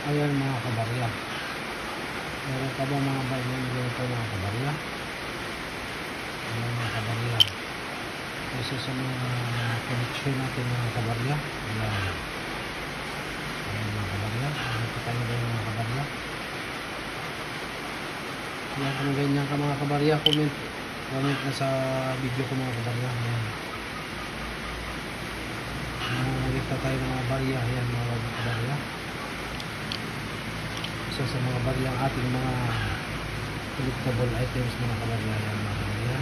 Ayan mga kabarya. Meron ka ba mga bayan dito mga kabarya? Ayan mga kabarya. Isa sa mga connection natin mga kabarya. Ayan. Ayan mga kabarya. Ayan pa tayo rin mga kabarya. Ayan kung ganyan ka mga kabarya. Comment na sa video ko mga kabarya. Ayan. Nakikita tayo ng mga barya. Ayan mga kabarya. Isa sa mga barya ang ating mga collectible items mga kabarya. Ayan mga kabarya.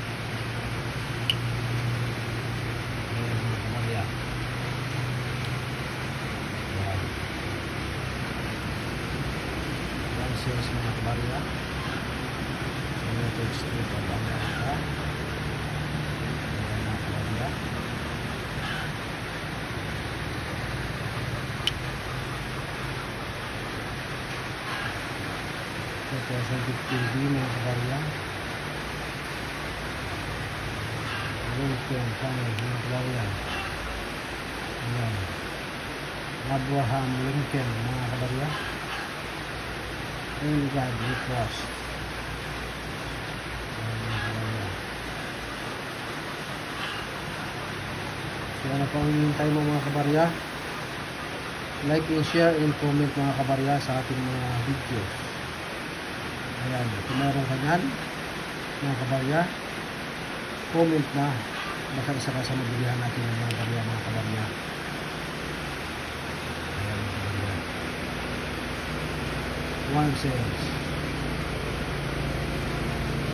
Ayan mga kabarya. Ayan. Ayan sales mga kabarya. United States of America. Ayan mga kabarya. 2015 mga kabarya. Lincoln Family mga kabarya. Ayan. Abraham Lincoln mga kabarya. In God we trust. Ayan mga kabarya. So ano pa hinihintay mo mga kabarya? Like and share and comment mga kabarya sa ating mga videos. Ayan, kung meron ka yan mga kabarya, comment na, baka isa ka sa mabilihan natin ng mga kabarya mga kabarya. Ayan mga kabarya. One cents.